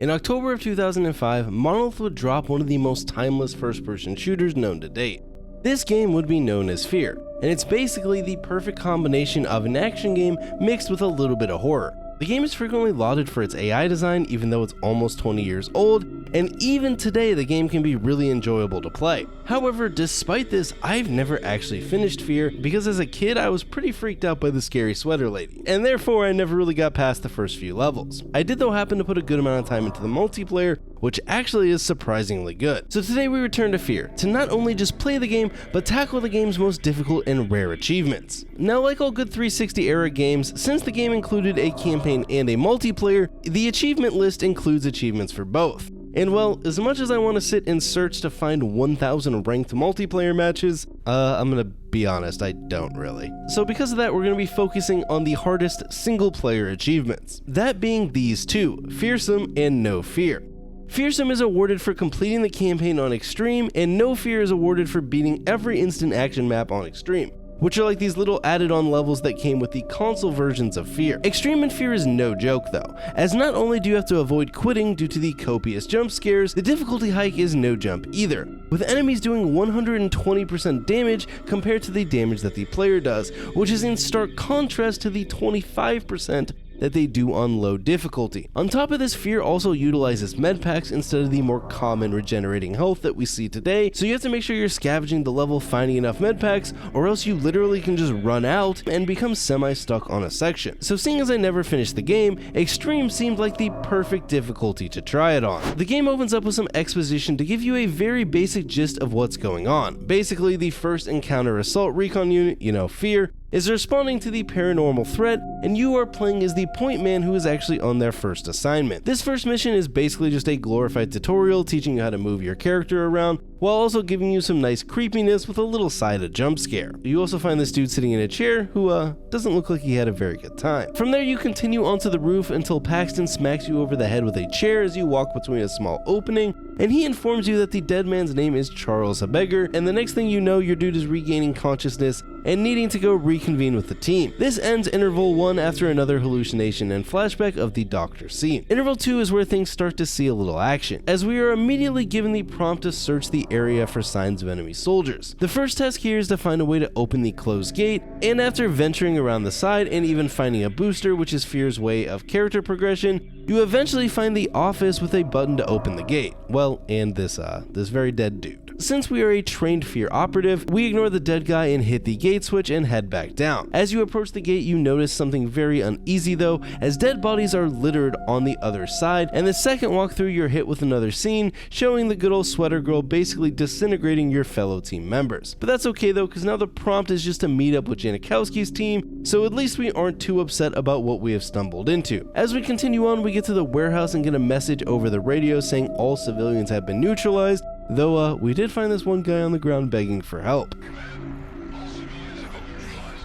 In October of 2005, Monolith would drop one of the most timeless first-person shooters known to date. This game would be known as F.E.A.R, and it's basically the perfect combination of an action game mixed with a little bit of horror. The game is frequently lauded for its AI design, even though it's almost 20 years old, and even today the game can be really enjoyable to play. However, despite this, I've never actually finished F.E.A.R because as a kid I was pretty freaked out by the scary sweater lady, and therefore I never really got past the first few levels. I did though happen to put a good amount of time into the multiplayer, which actually is surprisingly good. So today we return to F.E.A.R to not only just play the game, but tackle the game's most difficult and rare achievements. Now, like all good 360 era games, since the game included a campaign and a multiplayer, the achievement list includes achievements for both. And well, as much as I want to sit and search to find 1,000 ranked multiplayer matches, I'm gonna be honest, I don't really. So because of that, we're gonna be focusing on the hardest single player achievements. That being these two, Fearsome and No Fear. Fearsome is awarded for completing the campaign on Extreme, and No Fear is awarded for beating every instant action map on Extreme, which are like these little added on levels that came with the console versions of F.E.A.R. Extreme and F.E.A.R is no joke though, as not only do you have to avoid quitting due to the copious jump scares, the difficulty hike is no jump either, with enemies doing 120% damage compared to the damage that the player does, which is in stark contrast to the 25% that they do on low difficulty. On top of this, F.E.A.R also utilizes med packs instead of the more common regenerating health that we see today, so you have to make sure you're scavenging the level finding enough med packs, or else you literally can just run out and become semi-stuck on a section. So seeing as I never finished the game, Extreme seemed like the perfect difficulty to try it on. The game opens up with some exposition to give you a very basic gist of what's going on. Basically, the first encounter assault recon unit, F.E.A.R, is responding to the paranormal threat, and you are playing as the point man who is actually on their first assignment. This first mission is basically just a glorified tutorial teaching you how to move your character around, while also giving you some nice creepiness with a little side of jump scare. You also find this dude sitting in a chair who doesn't look like he had a very good time. From there you continue onto the roof until Paxton smacks you over the head with a chair as you walk between a small opening, and he informs you that the dead man's name is Charles Habegger, and the next thing you know, your dude is regaining consciousness and needing to go reconvene with the team. This ends Interval 1 after another hallucination and flashback of the doctor scene. Interval 2 is where things start to see a little action, as we are immediately given the prompt to search the area for signs of enemy soldiers. The first task here is to find a way to open the closed gate, and after venturing around the side and even finding a booster, which is F.E.A.R's way of character progression, you eventually find the office with a button to open the gate. Well, and this very dead dude. Since we are a trained F.E.A.R operative, we ignore the dead guy and hit the gate switch and head back down. As you approach the gate, you notice something very uneasy though, as dead bodies are littered on the other side, and the second walkthrough you're hit with another scene showing the good old sweater girl basically disintegrating your fellow team members. But that's okay though, because now the prompt is just to meet up with Janikowski's team, so at least we aren't too upset about what we have stumbled into. As we continue on, we get to the warehouse and get a message over the radio saying all civilians have been neutralized, though we did find this one guy on the ground begging for help.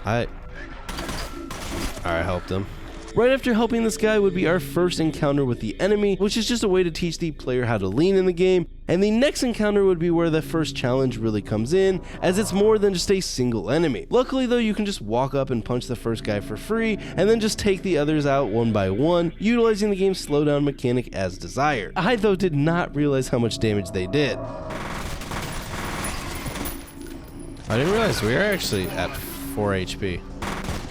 I helped him. Right after helping this guy would be our first encounter with the enemy, which is just a way to teach the player how to lean in the game, and the next encounter would be where the first challenge really comes in, as it's more than just a single enemy. Luckily though, you can just walk up and punch the first guy for free, and then just take the others out one by one, utilizing the game's slowdown mechanic as desired. I though did not realize how much damage they did. I didn't realize we are actually at 4 HP.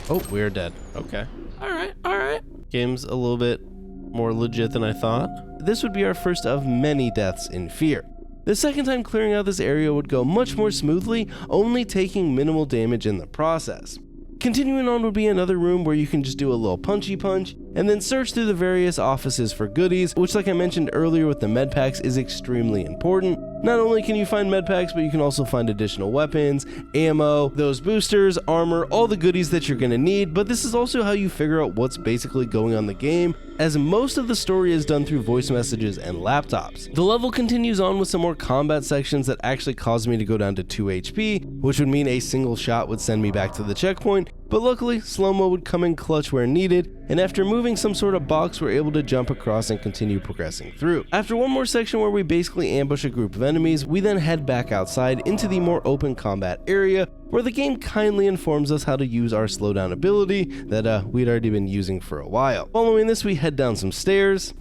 Oh, we are dead. Okay. Alright. Game's a little bit more legit than I thought. This would be our first of many deaths in F.E.A.R. The second time clearing out this area would go much more smoothly, only taking minimal damage in the process. Continuing on would be another room where you can just do a little punchy punch, and then search through the various offices for goodies, which like I mentioned earlier with the med packs is extremely important. Not only can you find med packs, but you can also find additional weapons, ammo, those boosters, armor, all the goodies that you're going to need, but this is also how you figure out what's basically going on in the game, as most of the story is done through voice messages and laptops. The level continues on with some more combat sections that actually caused me to go down to 2 HP, which would mean a single shot would send me back to the checkpoint, but luckily slow-mo would come in clutch where needed, and after moving some sort of box, we're able to jump across and continue progressing through. After one more section where we basically ambush a group of enemies, we then head back outside into the more open combat area, where the game kindly informs us how to use our slowdown ability that we'd already been using for a while. Following this, we head down some stairs,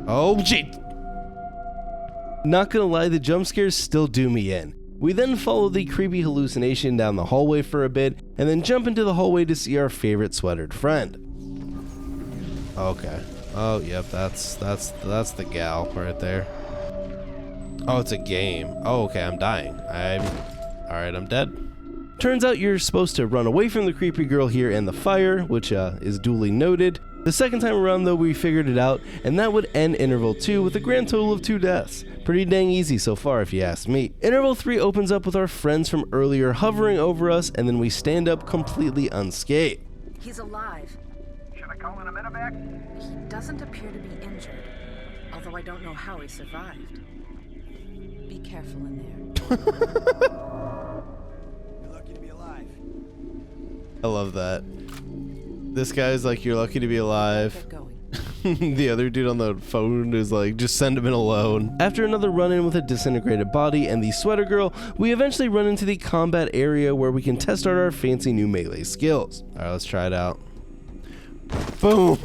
Oh, shit. Not gonna lie, the jump scares still do me in. We then follow the creepy hallucination down the hallway for a bit, and then jump into the hallway to see our favorite sweatered friend. Okay. Oh, yep, that's the gal right there. Oh, it's a game. Oh, okay, I'm dying. Alright, I'm dead. Turns out you're supposed to run away from the creepy girl here in the fire, which is duly noted. The second time around though, we figured it out, and that would end Interval 2 with a grand total of 2 deaths. Pretty dang easy so far if you ask me. Interval 3 opens up with our friends from earlier hovering over us, and then we stand up completely unscathed. He's alive. Should I call in a medevac? He doesn't appear to be injured, although I don't know how he survived. Be careful in there. You're lucky to be alive. I love that. This guy's like, you're lucky to be alive. Get going. The other dude on the phone is like, just send him in alone. After another run-in with a disintegrated body and the sweater girl, we eventually run into the combat area where we can test out our fancy new melee skills. Alright, let's try it out. Boom!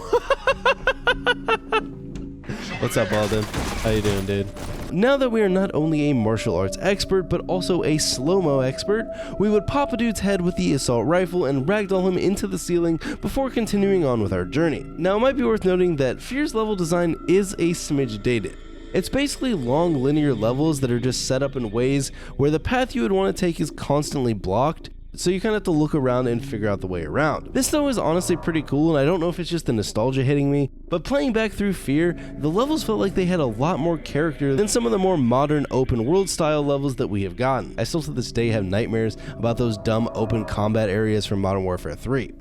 What's up, Alden? How you doing, dude? Now that we are not only a martial arts expert, but also a slow-mo expert, we would pop a dude's head with the assault rifle and ragdoll him into the ceiling before continuing on with our journey. Now it might be worth noting that F.E.A.R's level design is a smidge dated. It's basically long linear levels that are just set up in ways where the path you would want to take is constantly blocked, so you kind of have to look around and figure out the way around. This though is honestly pretty cool, and I don't know if it's just the nostalgia hitting me, but playing back through F.E.A.R, the levels felt like they had a lot more character than some of the more modern open world style levels that we have gotten. I still to this day have nightmares about those dumb open combat areas from Modern Warfare 3.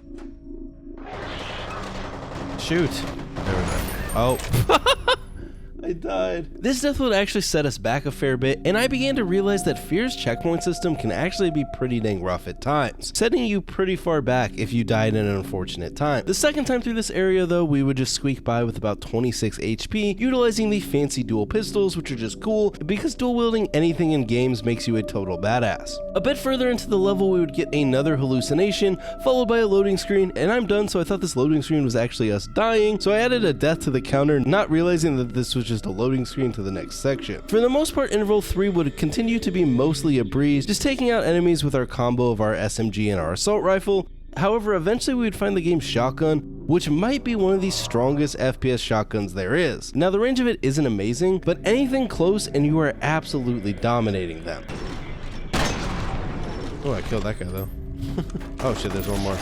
Shoot. There we go. Oh. I died. This death would actually set us back a fair bit, and I began to realize that F.E.A.R's checkpoint system can actually be pretty dang rough at times, setting you pretty far back if you died in an unfortunate time. The second time through this area though, we would just squeak by with about 26 HP, utilizing the fancy dual pistols, which are just cool, because dual wielding anything in games makes you a total badass. A bit further into the level, we would get another hallucination, followed by a loading screen, and I'm done, so I thought this loading screen was actually us dying, so I added a death to the counter, not realizing that this was just a loading screen to the next section. For the most part, Interval 3 would continue to be mostly a breeze, just taking out enemies with our combo of our SMG and our assault rifle. However, eventually we would find the game's shotgun, which might be one of the strongest FPS shotguns there is. Now the range of it isn't amazing, but anything close and you are absolutely dominating them. Oh, I killed that guy though. Oh shit, there's one more.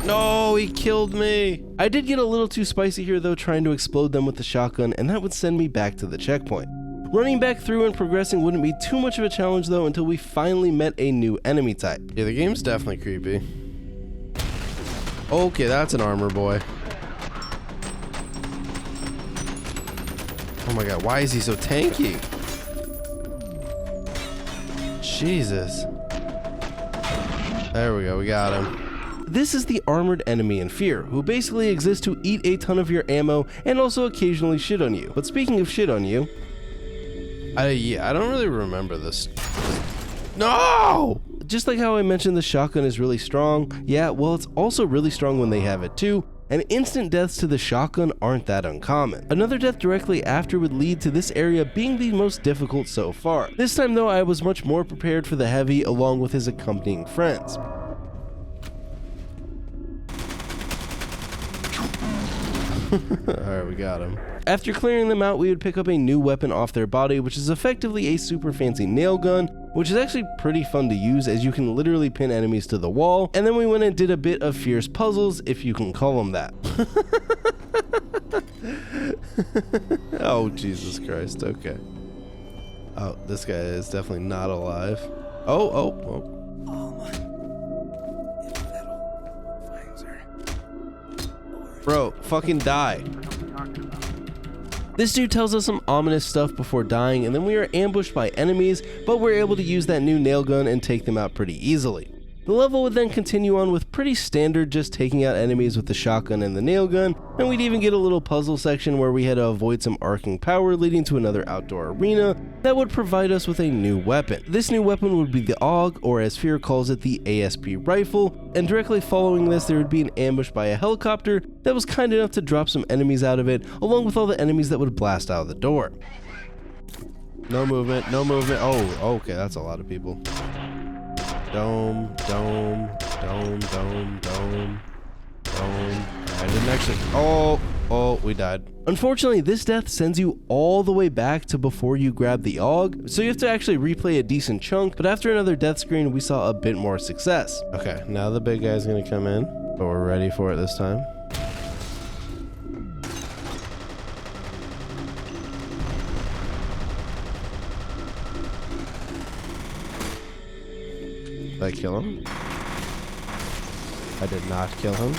No, he killed me. I did get a little too spicy here though, trying to explode them with the shotgun, and that would send me back to the checkpoint. Running back through and progressing wouldn't be too much of a challenge though until we finally met a new enemy type. Yeah, the game's definitely creepy. Okay, that's an armor boy. Oh my god, why is he so tanky? Jesus. There we go, we got him. This is the armored enemy in F.E.A.R, who basically exists to eat a ton of your ammo and also occasionally shit on you. But speaking of shit on you, yeah, I don't really remember this. No! Just like how I mentioned the shotgun is really strong, yeah, well it's also really strong when they have it too, and instant deaths to the shotgun aren't that uncommon. Another death directly after would lead to this area being the most difficult so far. This time though, I was much more prepared for the heavy along with his accompanying friends. Alright, we got him. After clearing them out, we would pick up a new weapon off their body, which is effectively a super fancy nail gun, which is actually pretty fun to use as you can literally pin enemies to the wall. And then we went and did a bit of F.E.A.R's puzzles, if you can call them that. Oh, Jesus Christ, okay. Oh, this guy is definitely not alive. Oh. Bro, fucking die. This dude tells us some ominous stuff before dying, and then we are ambushed by enemies, but we're able to use that new nail gun and take them out pretty easily. The level would then continue on with pretty standard just taking out enemies with the shotgun and the nail gun, and we'd even get a little puzzle section where we had to avoid some arcing power leading to another outdoor arena that would provide us with a new weapon. This new weapon would be the AUG, or as F.E.A.R calls it, the ASP rifle, and directly following this there would be an ambush by a helicopter that was kind enough to drop some enemies out of it, along with all the enemies that would blast out of the door. No movement, no movement. Oh, okay, that's a lot of people. Dome. I didn't actually. Oh, we died. Unfortunately, this death sends you all the way back to before you grab the AUG, so you have to actually replay a decent chunk, but after another death screen, we saw a bit more success. Okay, now the big guy's gonna come in, but we're ready for it this time. Did I kill him? I did not kill him.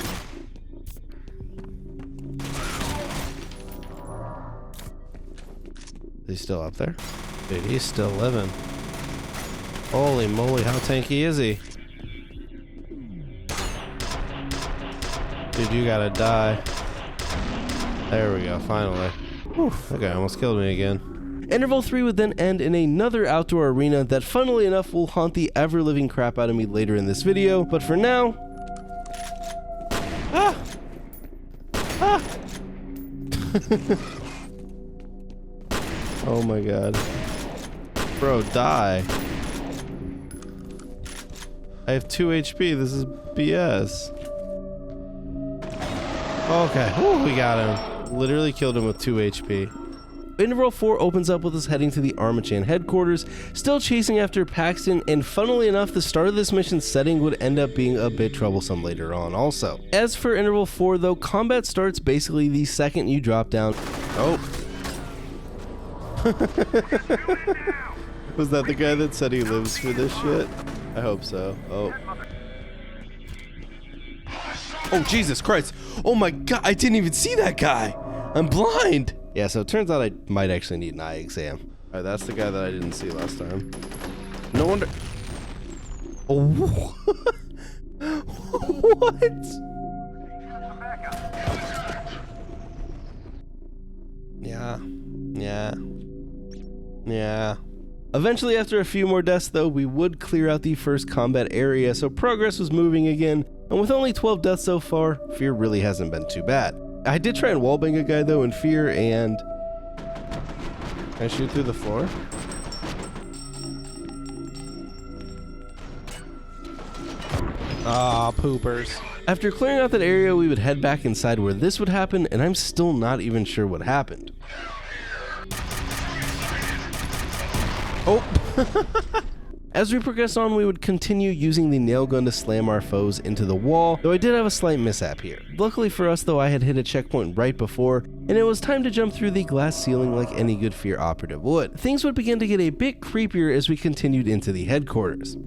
Is he still up there? Dude, he's still living. Holy moly, how tanky is he? Dude, you gotta die. There we go, finally. Whew, that guy almost killed me again. Interval 3 would then end in another outdoor arena that funnily enough will haunt the ever-living crap out of me later in this video, but for now... Oh my god. Bro, die. I have 2 HP, this is BS. Okay, whew, we got him. Literally killed him with 2 HP. Interval 4 opens up with us heading to the Arrrash headquarters, still chasing after Paxton, and funnily enough, the start of this mission's setting would end up being a bit troublesome later on also. As for Interval 4 though, combat starts basically the second you drop down. Oh. Was that the guy that said he lives for this shit? I hope so. Oh. Oh, Jesus Christ. Oh my god, I didn't even see that guy. I'm blind. Yeah, so it turns out I might actually need an eye exam. Alright, that's the guy that I didn't see last time. No wonder... Oh, what? Yeah. Eventually, after a few more deaths though, we would clear out the first combat area, so progress was moving again, and with only 12 deaths so far, F.E.A.R really hasn't been too bad. I did try and wallbang a guy though in F.E.A.R, and... Can I shoot through the floor? Ah, poopers. After clearing out that area, we would head back inside where this would happen, and I'm still not even sure what happened. Oh! As we progress on, we would continue using the nail gun to slam our foes into the wall, though I did have a slight mishap here. Luckily for us though, I had hit a checkpoint right before, and it was time to jump through the glass ceiling like any good F.E.A.R operative would. Things would begin to get a bit creepier as we continued into the headquarters.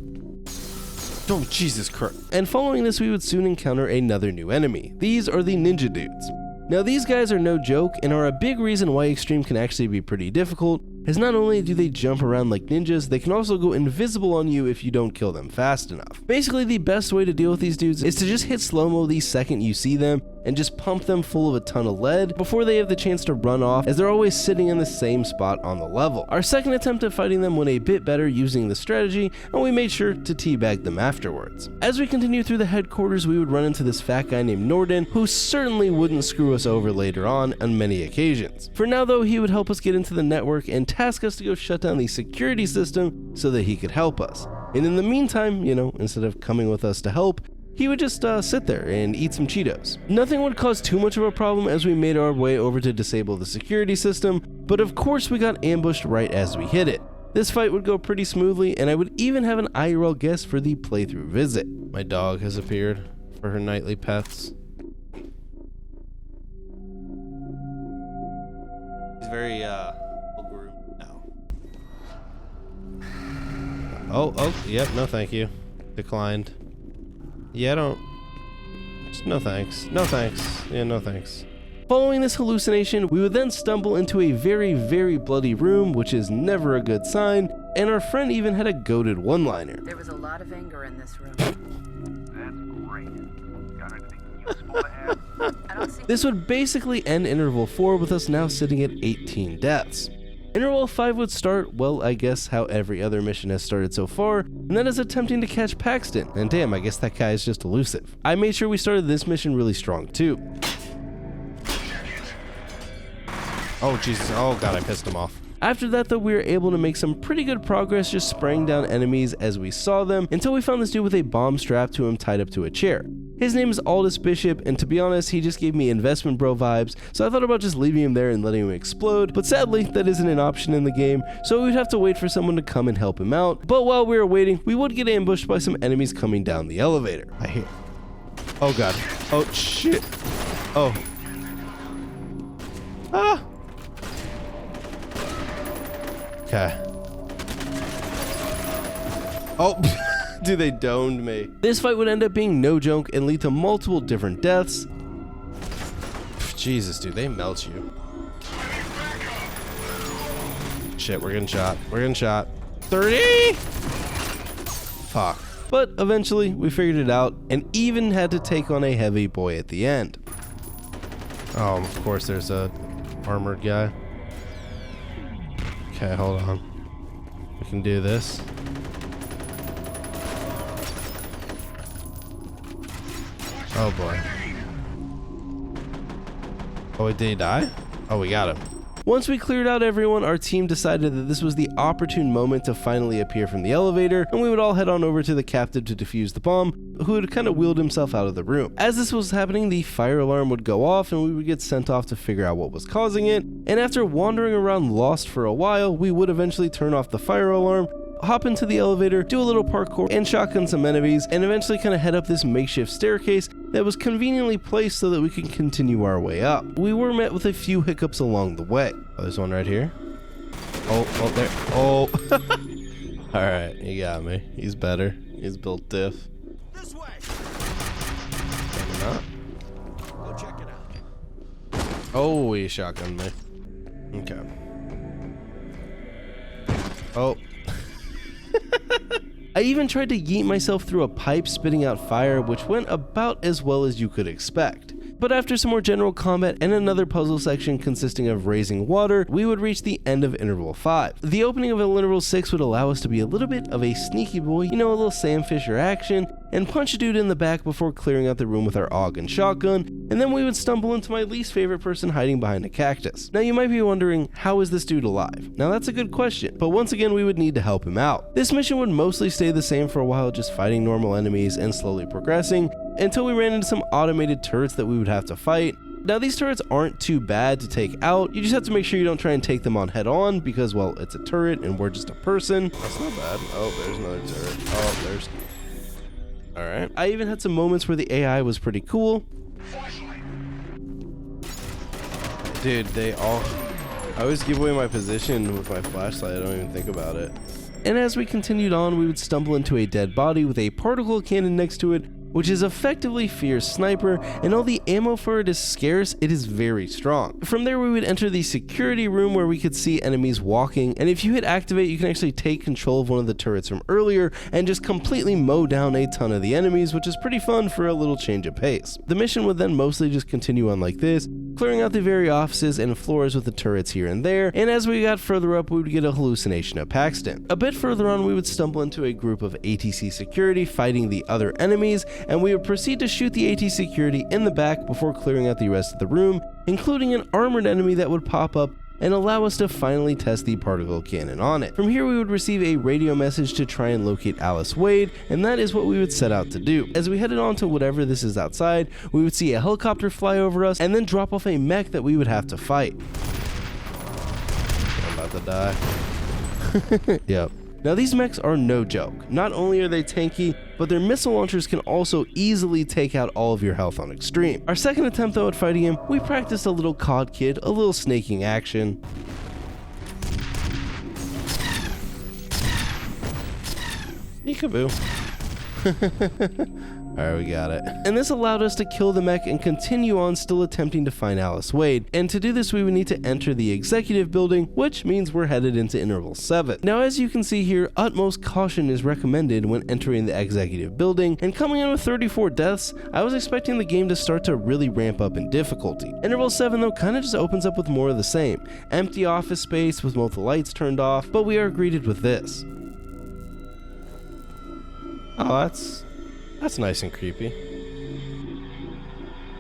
Oh, Jesus Christ. And following this, we would soon encounter another new enemy. These are the ninja dudes. Now these guys are no joke and are a big reason why Extreme can actually be pretty difficult, as not only do they jump around like ninjas, they can also go invisible on you if you don't kill them fast enough. Basically, the best way to deal with these dudes is to just hit slow-mo the second you see them and just pump them full of a ton of lead before they have the chance to run off, as they're always sitting in the same spot on the level. Our second attempt at fighting them went a bit better using the strategy, and we made sure to teabag them afterwards. As we continue through the headquarters, we would run into this fat guy named Norden, who certainly wouldn't screw us over later on many occasions. For now though, he would help us get into the network and task us to go shut down the security system so that he could help us. And in the meantime, you know, instead of coming with us to help, he would just sit there and eat some Cheetos. Nothing would cause too much of a problem as we made our way over to disable the security system, but of course we got ambushed right as we hit it. This fight would go pretty smoothly, and I would even have an IRL guest for the playthrough visit. My dog has appeared for her nightly pets. He's very, well-groomed now. Oh, yep, no thank you. Declined. Yeah, no thanks. No thanks. Yeah, no thanks. Following this hallucination, we would then stumble into a very, very bloody room, which is never a good sign, and our friend even had a goated one-liner. There was a lot of anger in this room. Full ahead. I don't see. This would basically end Interval 4 with us now sitting at 18 deaths. Interval 5 would start, well, I guess how every other mission has started so far, and that is attempting to catch Paxton, and damn, I guess that guy is just elusive. I made sure we started this mission really strong too. Oh, Jesus. Oh, God, I pissed him off. After that though, we were able to make some pretty good progress just spraying down enemies as we saw them until we found this dude with a bomb strapped to him tied up to a chair. His name is Aldous Bishop, and to be honest, he just gave me investment bro vibes, so I thought about just leaving him there and letting him explode, but sadly, that isn't an option in the game, so we'd have to wait for someone to come and help him out. But while we were waiting, we would get ambushed by some enemies coming down the elevator. I hear. Oh, God. Oh, shit. Oh. Ah. Okay. Oh, dude, they domed me. This fight would end up being no joke and lead to multiple different deaths. Jesus, dude, they melt you. Shit, we're getting shot. We're getting shot. 30! Fuck. But eventually, we figured it out and even had to take on a heavy boy at the end. Oh, of course, there's a armored guy. Okay, hold on. We can do this. Oh boy. Oh wait, did he die? Oh, we got him. Once we cleared out everyone, our team decided that this was the opportune moment to finally appear from the elevator, and we would all head on over to the captive to defuse the bomb, who had kind of wheeled himself out of the room. As this was happening, the fire alarm would go off and we would get sent off to figure out what was causing it, and after wandering around lost for a while, we would eventually turn off the fire alarm, hop into the elevator, do a little parkour, and shotgun some enemies, and eventually kind of head up this makeshift staircase that was conveniently placed so that we could continue our way up. We were met with a few hiccups along the way. Oh, there's one right here. Oh, there. Oh. Alright, he got me. He's better. He's built diff. This way. Maybe not. Go check it out. Oh, he shotgunned me. Okay. Oh. I even tried to yeet myself through a pipe spitting out fire, which went about as well as you could expect. But after some more general combat and another puzzle section consisting of raising water, we would reach the end of Interval 5. The opening of Interval 6 would allow us to be a little bit of a sneaky boy, you know, a little Sam Fisher action, and punch a dude in the back before clearing out the room with our AUG and shotgun, and then we would stumble into my least favorite person hiding behind a cactus. Now you might be wondering, how is this dude alive? Now that's a good question, but once again we would need to help him out. This mission would mostly stay the same for a while, just fighting normal enemies and slowly progressing, until we ran into some automated turrets that we would have to fight. Now these turrets aren't too bad to take out, you just have to make sure you don't try and take them on head on because, well, it's a turret and we're just a person. That's not bad. Oh, there's another turret. Oh, there's... Alright. I even had some moments where the AI was pretty cool. Dude, they all... I always give away my position with my flashlight. I don't even think about it. And as we continued on, we would stumble into a dead body with a particle cannon next to it, which is effectively F.E.A.R's sniper, and while the ammo for it is scarce, it is very strong. From there we would enter the security room where we could see enemies walking, and if you hit activate you can actually take control of one of the turrets from earlier and just completely mow down a ton of the enemies, which is pretty fun for a little change of pace. The mission would then mostly just continue on like this, clearing out the very offices and floors with the turrets here and there, and as we got further up we would get a hallucination of Paxton. A bit further on we would stumble into a group of ATC security fighting the other enemies, and we would proceed to shoot the AT security in the back before clearing out the rest of the room, including an armored enemy that would pop up and allow us to finally test the particle cannon on it. From here we would receive a radio message to try and locate Alice Wade, and that is what we would set out to do. As we headed on to whatever this is outside, we would see a helicopter fly over us and then drop off a mech that we would have to fight. I'm about to die. Yep. Now these mechs are no joke. Not only are they tanky, but their missile launchers can also easily take out all of your health on extreme. Our second attempt though at fighting him, we practiced a little COD kid, a little snaking action. Peekaboo. Alright, we got it. And this allowed us to kill the mech and continue on still attempting to find Alice Wade. And to do this, we would need to enter the executive building, which means we're headed into interval 7. Now, as you can see here, utmost caution is recommended when entering the executive building, and coming in with 34 deaths, I was expecting the game to start to really ramp up in difficulty. Interval 7 though kind of just opens up with more of the same. Empty office space with both the lights turned off, but we are greeted with this. Oh, that's nice and creepy.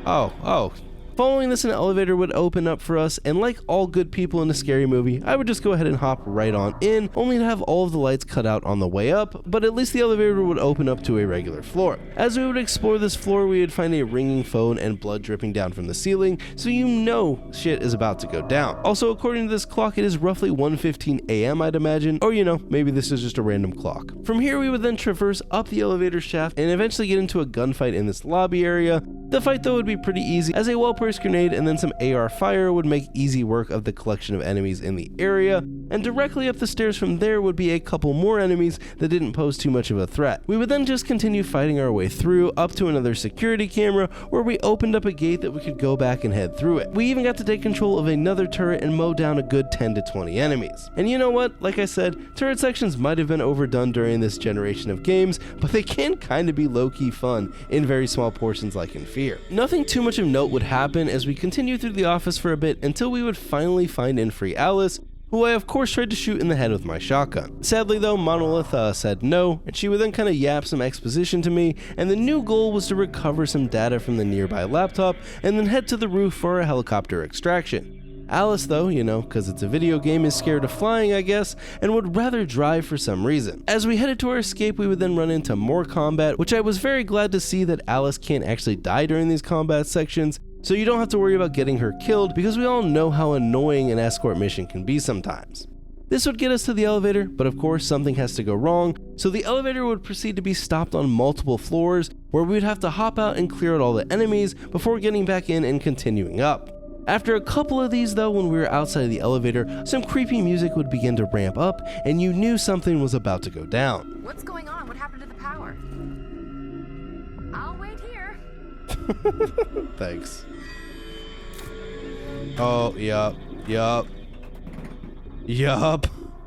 Oh. Following this, an elevator would open up for us, and like all good people in a scary movie, I would just go ahead and hop right on in, only to have all of the lights cut out on the way up, but at least the elevator would open up to a regular floor. As we would explore this floor, we would find a ringing phone and blood dripping down from the ceiling, so you know shit is about to go down. Also, according to this clock, it is roughly 1:15 a.m. I'd imagine, or maybe this is just a random clock. From here, we would then traverse up the elevator shaft and eventually get into a gunfight in this lobby area. The fight though would be pretty easy, as a well-placed grenade and then some AR fire would make easy work of the collection of enemies in the area, and directly up the stairs from there would be a couple more enemies that didn't pose too much of a threat. We would then just continue fighting our way through up to another security camera where we opened up a gate that we could go back and head through it. We even got to take control of another turret and mow down a good 10 to 20 enemies. And you know what? Like I said, turret sections might have been overdone during this generation of games, but they can kind of be low-key fun in very small portions like in F.E.A.R. Nothing too much of note would happen as we continued through the office for a bit until we would finally find and free Alice, who I of course tried to shoot in the head with my shotgun. Sadly though, Monolith said no, and she would then kind of yap some exposition to me, and the new goal was to recover some data from the nearby laptop and then head to the roof for a helicopter extraction. Alice though, because it's a video game, is scared of flying I guess, and would rather drive for some reason. As we headed to our escape, we would then run into more combat, which I was very glad to see that Alice can't actually die during these combat sections, so you don't have to worry about getting her killed, because we all know how annoying an escort mission can be sometimes. This would get us to the elevator, but of course something has to go wrong, so the elevator would proceed to be stopped on multiple floors, where we would have to hop out and clear out all the enemies before getting back in and continuing up. After a couple of these though, when we were outside of the elevator, some creepy music would begin to ramp up, and you knew something was about to go down. What's going on? What happened to the power? I'll wait here. Thanks. Oh, yup.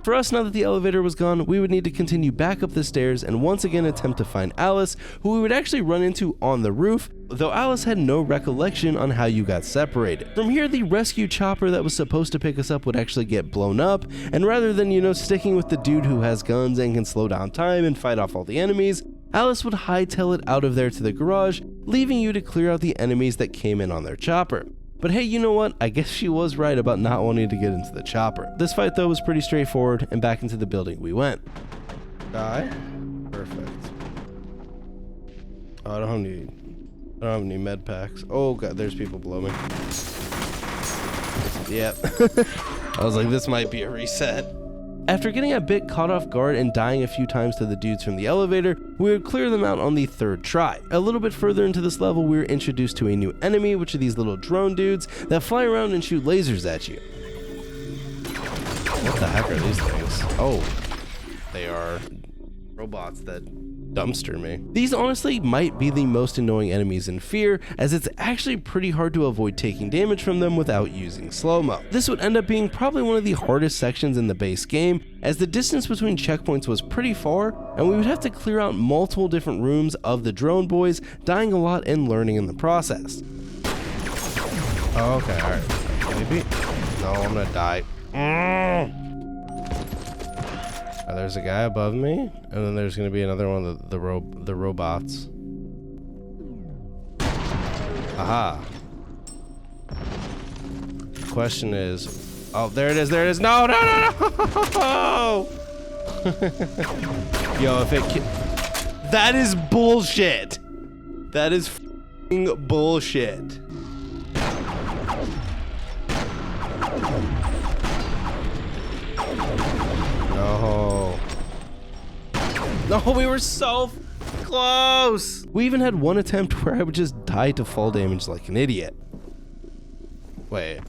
For us, now that the elevator was gone, we would need to continue back up the stairs and once again attempt to find Alice, who we would actually run into on the roof, though Alice had no recollection on how you got separated. From here, the rescue chopper that was supposed to pick us up would actually get blown up, and rather than, sticking with the dude who has guns and can slow down time and fight off all the enemies, Alice would hightail it out of there to the garage, leaving you to clear out the enemies that came in on their chopper. But hey, you know what? I guess she was right about not wanting to get into the chopper. This fight though was pretty straightforward, and back into the building we went. Die? Perfect. Oh, I don't have any med packs. Oh god, there's people below me. Yep. I was like, this might be a reset. After getting a bit caught off guard and dying a few times to the dudes from the elevator, we would clear them out on the third try. A little bit further into this level, we were introduced to a new enemy, which are these little drone dudes that fly around and shoot lasers at you. What the heck are these things? Oh, they are robots that dumpster me. These honestly might be the most annoying enemies in F.E.A.R, as it's actually pretty hard to avoid taking damage from them without using slow-mo. This would end up being probably one of the hardest sections in the base game, as the distance between checkpoints was pretty far, and we would have to clear out multiple different rooms of the drone boys, dying a lot and learning in the process. Oh, okay, alright. Maybe? No, I'm gonna die. Oh, there's a guy above me, and then there's gonna be another one of the robots. Aha. The question is, oh, there it is. No. Yo, if it that is bullshit. That is f***ing bullshit. No, we were so close. We even had one attempt where I would just die to fall damage like an idiot. Wait.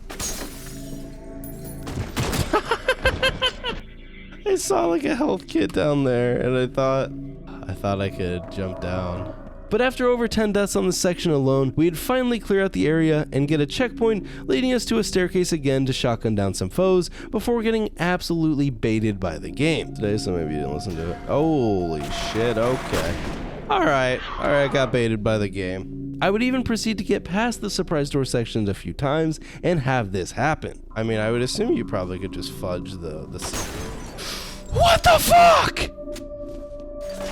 I saw like a health kit down there, and I thought I could jump down. But after over 10 deaths on this section alone, we'd finally clear out the area and get a checkpoint leading us to a staircase again to shotgun down some foes before getting absolutely baited by the game. Today, so maybe you didn't listen to it. Holy shit, okay. Alright, got baited by the game. I would even proceed to get past the surprise door sections a few times and have this happen. I mean, I would assume you probably could just fudge the What the fuck?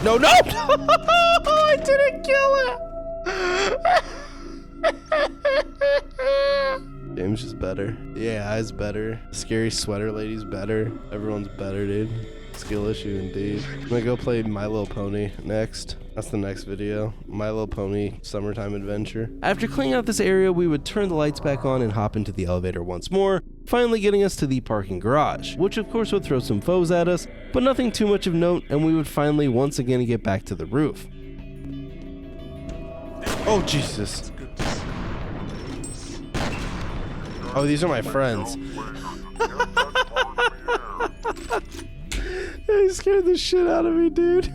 No, no! I didn't kill it! Game's just better. The AI's better. Scary sweater lady's better. Everyone's better, dude. Skill issue indeed. I'm gonna go play My Little Pony next. That's the next video. My Little Pony Summertime Adventure. After cleaning out this area, we would turn the lights back on and hop into the elevator once more, finally getting us to the parking garage, which of course would throw some foes at us, but nothing too much of note, and we would finally once again get back to the roof. Oh Jesus. Oh, these are my friends. He scared the shit out of me, dude.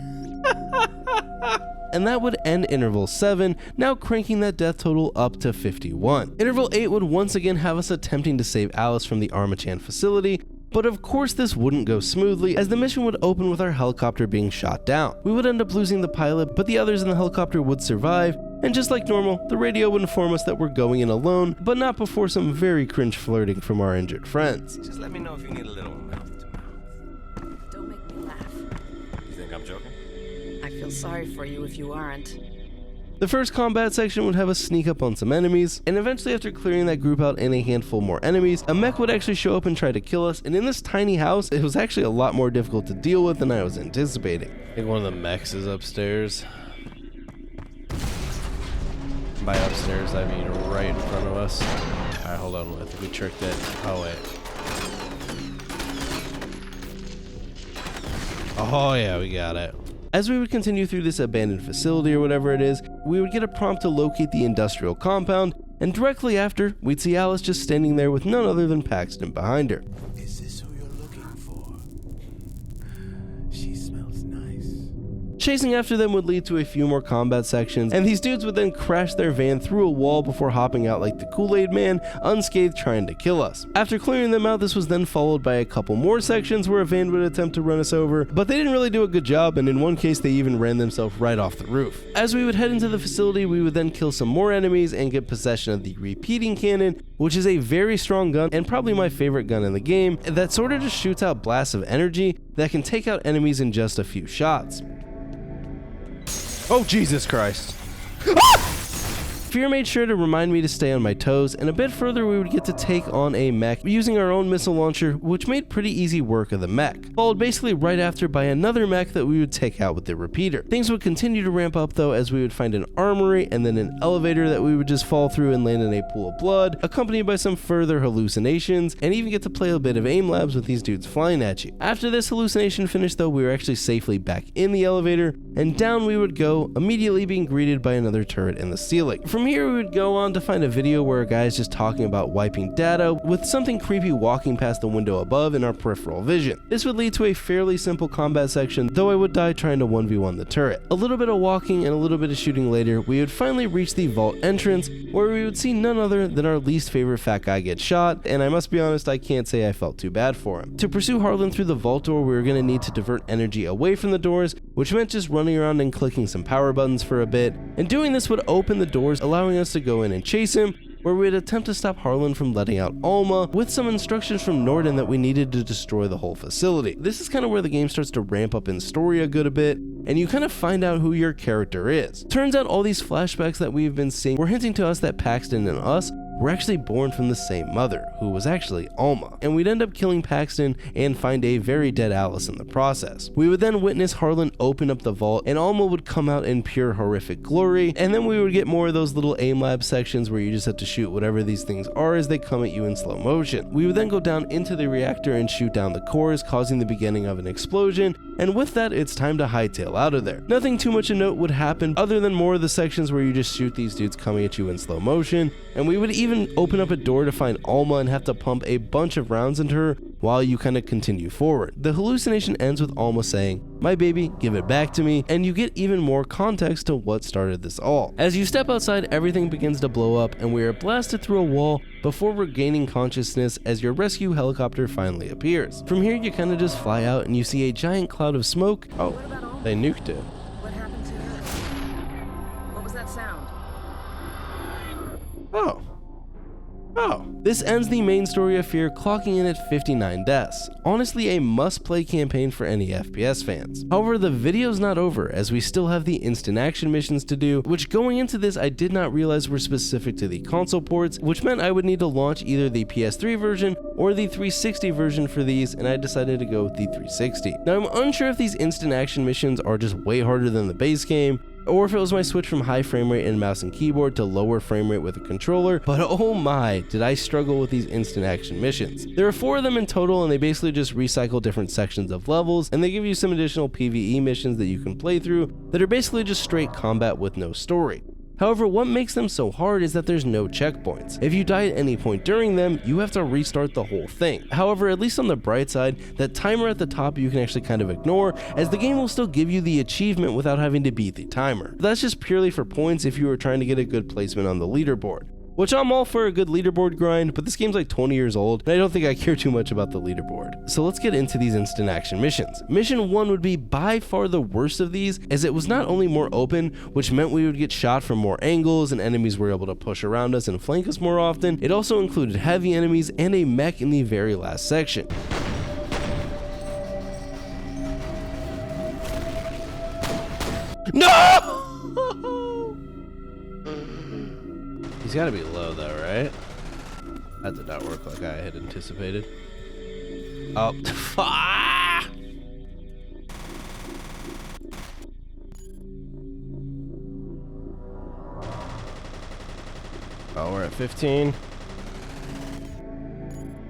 And that would end Interval 7, now cranking that death total up to 51. Interval 8 would once again have us attempting to save Alice from the Arrrash facility, but of course this wouldn't go smoothly, as the mission would open with our helicopter being shot down. We would end up losing the pilot, but the others in the helicopter would survive, and just like normal, the radio would inform us that we're going in alone, but not before some very cringe flirting from our injured friends. Just let me know if you need a little mouth to mouth. Don't make me laugh. You think I'm joking? I feel sorry for you if you aren't. The first combat section would have us sneak up on some enemies, and eventually after clearing that group out and a handful more enemies, a mech would actually show up and try to kill us, and in this tiny house, it was actually a lot more difficult to deal with than I was anticipating. I think one of the mechs is upstairs. By upstairs, I mean right in front of us. Alright, hold on. I think we tricked it. Oh, wait. Oh, yeah, we got it. As we would continue through this abandoned facility or whatever it is, we would get a prompt to locate the industrial compound, and directly after, we'd see Alice just standing there with none other than Paxton behind her. Is this who you're looking for? She smells nice. Chasing after them would lead to a few more combat sections, and these dudes would then crash their van through a wall before hopping out like the Kool-Aid Man, unscathed, trying to kill us. After clearing them out, this was then followed by a couple more sections where a van would attempt to run us over, but they didn't really do a good job, and in one case they even ran themselves right off the roof. As we would head into the facility, we would then kill some more enemies and get possession of the repeating cannon, which is a very strong gun and probably my favorite gun in the game, that sort of just shoots out blasts of energy that can take out enemies in just a few shots. Oh, Jesus Christ. F.E.A.R made sure to remind me to stay on my toes, and a bit further we would get to take on a mech using our own missile launcher, which made pretty easy work of the mech, followed basically right after by another mech that we would take out with the repeater. Things would continue to ramp up though, as we would find an armory and then an elevator that we would just fall through and land in a pool of blood, accompanied by some further hallucinations, and even get to play a bit of aim labs with these dudes flying at you. After this hallucination finished though, we were actually safely back in the elevator, and down we would go, immediately being greeted by another turret in the ceiling. From here we would go on to find a video where a guy is just talking about wiping data, with something creepy walking past the window above in our peripheral vision. This would lead to a fairly simple combat section, though I would die trying to 1v1 the turret. A little bit of walking and a little bit of shooting later, we would finally reach the vault entrance, where we would see none other than our least favorite fat guy get shot, and I must be honest, I can't say I felt too bad for him. To pursue Harlan through the vault door, we were going to need to divert energy away from the doors, which meant just running around and clicking some power buttons for a bit, and doing this would open the doors, allowing us to go in and chase him, where we would attempt to stop Harlan from letting out Alma, with some instructions from Norden that we needed to destroy the whole facility. This is kind of where the game starts to ramp up in story a good bit, and you kind of find out who your character is. Turns out all these flashbacks that we've been seeing were hinting to us that Paxton and us were actually born from the same mother, who was actually Alma, and we'd end up killing Paxton and find a very dead Alice in the process. We would then witness Harlan open up the vault, and Alma would come out in pure horrific glory, and then we would get more of those little aim lab sections where you just have to shoot whatever these things are as they come at you in slow motion. We would then go down into the reactor and shoot down the cores, causing the beginning of an explosion, and with that it's time to hightail out of there. Nothing too much of note would happen other than more of the sections where you just shoot these dudes coming at you in slow motion, and we would even open up a door to find Alma and have to pump a bunch of rounds into her, while you kind of continue forward. The hallucination ends with Alma saying, "My baby, give it back to me," and you get even more context to what started this all. As you step outside, everything begins to blow up and we are blasted through a wall before regaining consciousness as your rescue helicopter finally appears. From here you kind of just fly out and you see a giant cloud of smoke. Oh, What about Alma? they nuked it. What happened to her? What was that sound? Oh. This ends the main story of F.E.A.R, clocking in at 59 deaths. Honestly, a must-play campaign for any FPS fans. However, the video's not over, as we still have the instant action missions to do, which going into this I did not realize were specific to the console ports, which meant I would need to launch either the PS3 version or the 360 version for these, and I decided to go with the 360. Now, I'm unsure if these instant action missions are just way harder than the base game, or if it was my switch from high frame rate in mouse and keyboard to lower frame rate with a controller, but oh my, did I struggle with these instant action missions. There are 4 of them in total, and they basically just recycle different sections of levels, and they give you some additional PvE missions that you can play through that are basically just straight combat with no story. However, what makes them so hard is that there's no checkpoints. If you die at any point during them, you have to restart the whole thing. However, at least on the bright side, that timer at the top you can actually kind of ignore, as the game will still give you the achievement without having to beat the timer. That's just purely for points if you are trying to get a good placement on the leaderboard. Which I'm all for a good leaderboard grind, but this game's like 20 years old, and I don't think I care too much about the leaderboard. So let's get into these instant action missions. Mission 1 would be by far the worst of these, as it was not only more open, which meant we would get shot from more angles and enemies were able to push around us and flank us more often, it also included heavy enemies and a mech in the very last section. No! He's gotta be low though, right? That did not work like I had anticipated. Oh, oh, we're at 15.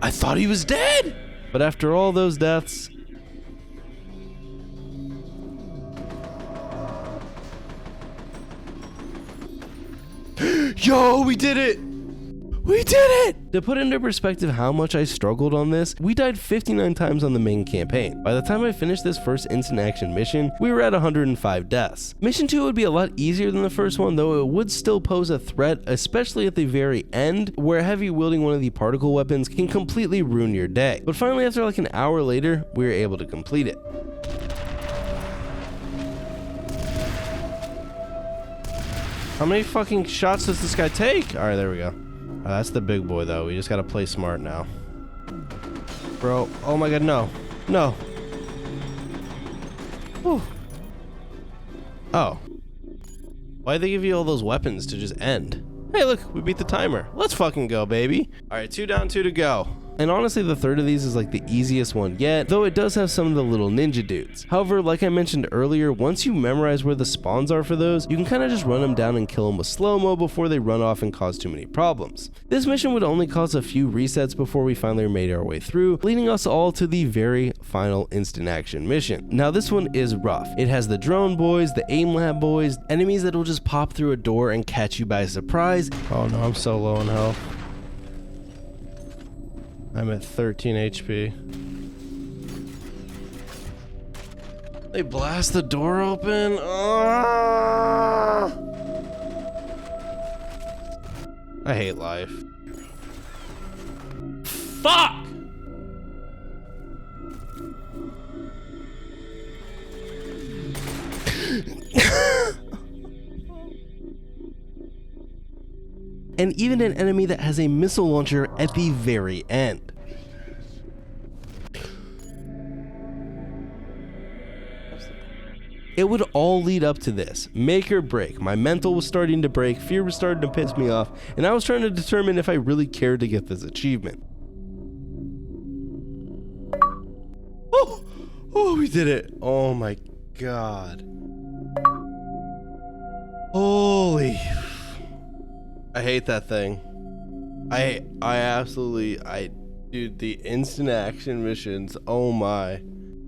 I thought he was dead! But after all those deaths, yo, we did it! We did it! To put into perspective how much I struggled on this, we died 59 times on the main campaign. By the time I finished this first instant action mission, we were at 105 deaths. Mission 2 would be a lot easier than the first one, though it would still pose a threat, especially at the very end, where heavy wielding one of the particle weapons can completely ruin your day. But finally, after like an hour later, we were able to complete it. How many fucking shots does this guy take? Alright, there we go. That's the big boy, though. We just gotta play smart now. Bro, oh my god, no. No. Whew. Oh. Why'd they give you all those weapons to just end? Hey, look, we beat the timer. Let's fucking go, baby. Alright, 2 down, 2 to go. And honestly, the third of these is like the easiest one yet, though it does have some of the little ninja dudes. However, like I mentioned earlier, once you memorize where the spawns are for those, you can kind of just run them down and kill them with slow-mo before they run off and cause too many problems. This mission would only cause a few resets before we finally made our way through, leading us all to the very final instant action mission. Now this one is rough. It has the drone boys, the aim lab boys, enemies that will just pop through a door and catch you by surprise. Oh no, I'm so low in health. I'm at 13 HP. They blast the door open. Ah! I hate life. Fuck! And even an enemy that has a missile launcher at the very end. It would all lead up to this. Make or break. My mental was starting to break, fear was starting to piss me off, and I was trying to determine if I really cared to get this achievement. Oh, we did it. Oh my god. Holy... I hate that thing. I absolutely, dude, the instant action missions, oh my.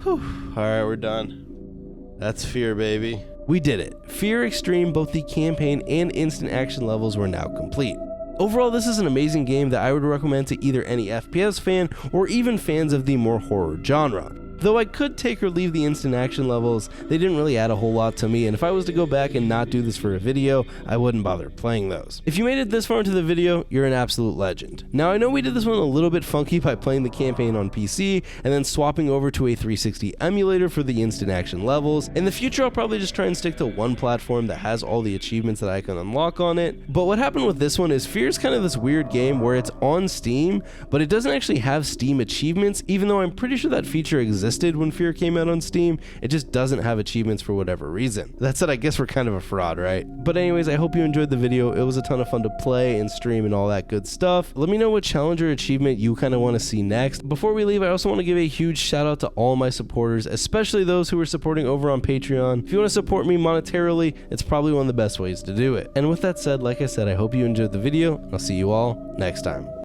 Whew. Alright, we're done. That's F.E.A.R, baby. We did it. F.E.A.R Extreme, both the campaign and instant action levels were now complete. Overall, this is an amazing game that I would recommend to either any FPS fan or even fans of the more horror genre. Though I could take or leave the instant action levels, they didn't really add a whole lot to me, and if I was to go back and not do this for a video, I wouldn't bother playing those. If you made it this far into the video, you're an absolute legend. Now I know we did this one a little bit funky by playing the campaign on PC and then swapping over to a 360 emulator for the instant action levels. In the future, I'll probably just try and stick to one platform that has all the achievements that I can unlock on it. But what happened with this one is F.E.A.R is kind of this weird game where it's on Steam, but it doesn't actually have Steam achievements, even though I'm pretty sure that feature existed when F.E.A.R came out on Steam. It just doesn't have achievements for whatever reason. That said, I guess we're kind of a fraud, right? But anyways, I hope you enjoyed the video. It was a ton of fun to play and stream and all that good stuff. Let me know what challenge or achievement you kind of want to see next. Before we leave, I also want to give a huge shout out to all my supporters, especially those who are supporting over on Patreon. If you want to support me monetarily, it's probably one of the best ways to do it. And with that said, like I said, I hope you enjoyed the video, and I'll see you all next time.